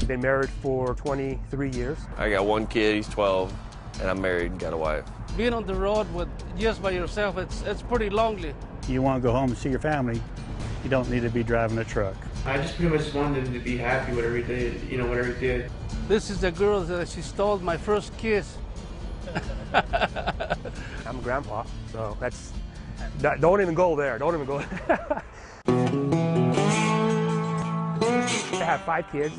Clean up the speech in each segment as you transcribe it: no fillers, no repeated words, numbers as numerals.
been married for 23 years. I got one kid, he's 12, and I'm married and got a wife. Being on the road with just by yourself, it's pretty lonely. You want to go home and see your family, you don't need to be driving a truck. I just pretty much wanted him to be happy whatever he did, whatever he did. This is the girl that she stole my first kiss. I'm a grandpa, so don't even go there. Don't even go there. I have 5 kids,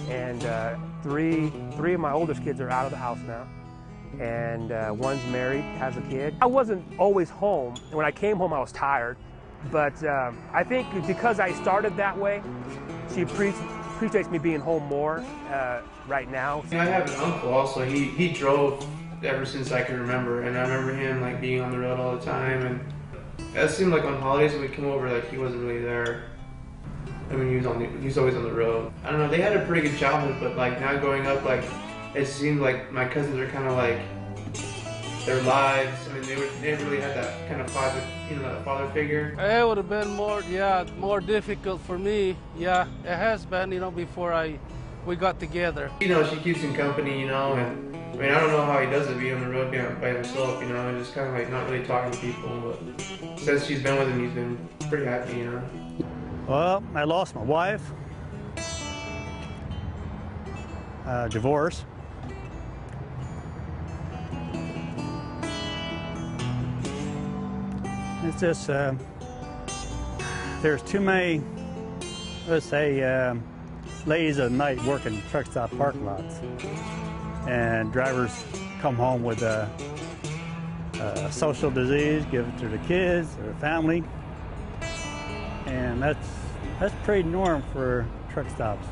and three of my oldest kids are out of the house now, and one's married, has a kid. I wasn't always home. When I came home, I was tired, but I think because I started that way, she appreciates me being home more right now. I have an uncle also. He drove ever since I can remember, and I remember him like being on the road all the time, and it seemed like on holidays when we come over, like he wasn't really there. I mean, he was always on the road. I don't know, they had a pretty good childhood, but like now growing up, like it seemed like my cousins are kind of like their lives. I mean, they didn't really have that kind of father, that father figure. It would have been more difficult for me. Yeah, it has been, before we got together. She keeps him company, and I mean, I don't know how he does it being on the road by himself, and just kind of like not really talking to people. But since she's been with him, he's been pretty happy, Well, I lost my wife, divorce. It's just, there's too many, let's say, ladies at night working truck stop parking lots. And drivers come home with a social disease, give it to the kids or the family. And that's pretty norm for truck stops.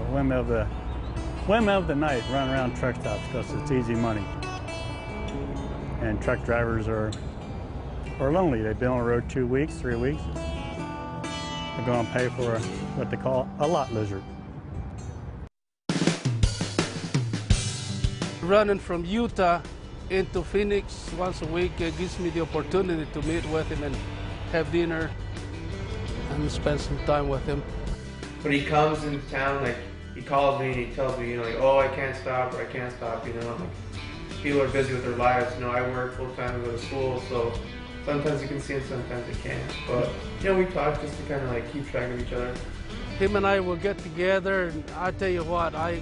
Women of the night run around truck stops because it's easy money. And truck drivers are lonely. They've been on the road 2 weeks, 3 weeks. They're going to pay for what they call a lot lizard. Running from Utah into Phoenix once a week gives me the opportunity to meet with him and have dinner and spend some time with him. When he comes into town, like he calls me and he tells me, like, oh, I can't stop, or I can't stop, like, people are busy with their lives. I work full time and go to school, so sometimes you can see him, sometimes you can't. But we talk just to kind of like keep track of each other. Him and I will get together, and I tell you what, I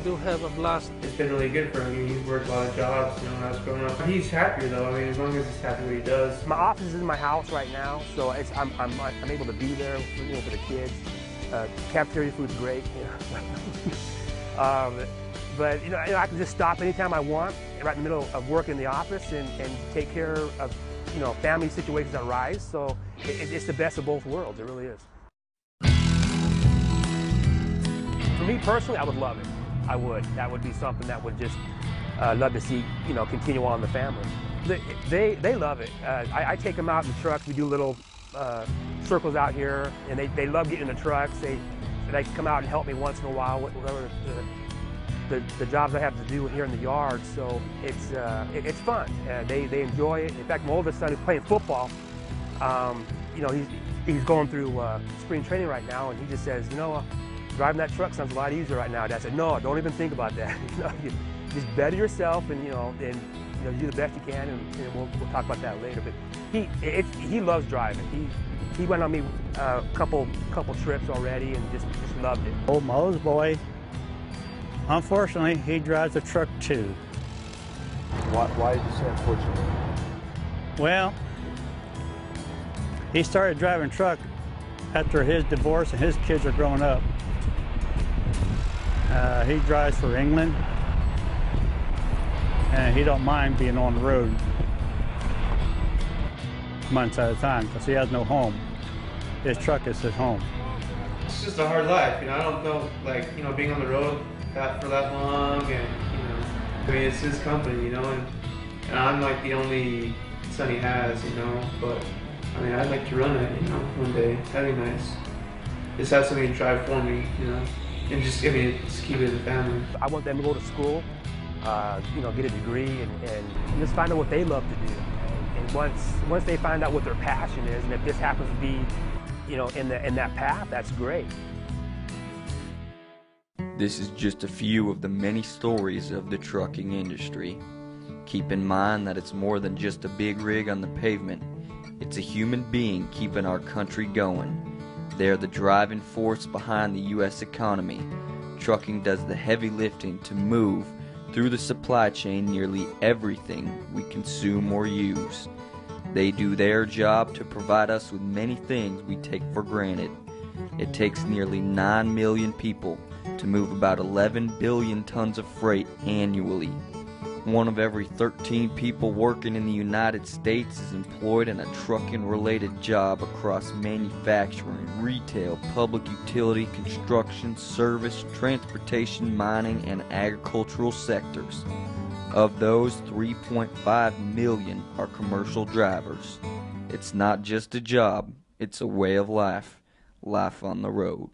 do have a blast. It's been really good for him. He's worked a lot of jobs, when I was growing up. He's happier though. I mean, as long as he's happy what he does. My office is in my house right now, so I'm able to be there, for the kids. Cafeteria food's great, but I can just stop anytime I want, right in the middle of work in the office, and take care of family situations that arise. So it's the best of both worlds. It really is. For me personally, I would love it. I would. That would be something that would just love to see, continue on in the family. They love it. I take them out in the trucks. We do little circles out here, and they love getting in the trucks. They come out and help me once in a while, whatever the jobs I have to do here in the yard. So it's fun. They enjoy it. In fact, my oldest son is playing football. He's going through spring training right now, and he just says, driving that truck sounds a lot easier right now. Dad said, no, don't even think about that. You just better yourself, and do the best you can, and we'll talk about that later. But he loves driving. He went on me a couple trips already, and just loved it. Old my oldest boy, unfortunately, he drives a truck too. Why did you say unfortunately? Well, he started driving truck after his divorce, and his kids are growing up. He drives for England, and he don't mind being on the road months at a time because he has no home. His truck is his home. It's just a hard life, I don't know, being on the road for that long, and I mean, it's his company, and I'm like the only son he has, but I mean, I'd like to run it, one day. That'd be nice. Just have somebody to drive for me, and just keep it in the family. I want them to go to school, get a degree, and just find out what they love to do. And once they find out what their passion is, and if this happens to be, in that path, that's great. This is just a few of the many stories of the trucking industry. Keep in mind that it's more than just a big rig on the pavement. It's a human being keeping our country going. They're the driving force behind the U.S. economy. Trucking does the heavy lifting to move through the supply chain nearly everything we consume or use. They do their job to provide us with many things we take for granted. It takes nearly 9 million people to move about 11 billion tons of freight annually. 1 of every 13 people working in the United States is employed in a trucking-related job across manufacturing, retail, public utility, construction, service, transportation, mining, and agricultural sectors. Of those, 3.5 million are commercial drivers. It's not just a job, it's a way of life. Life on the road.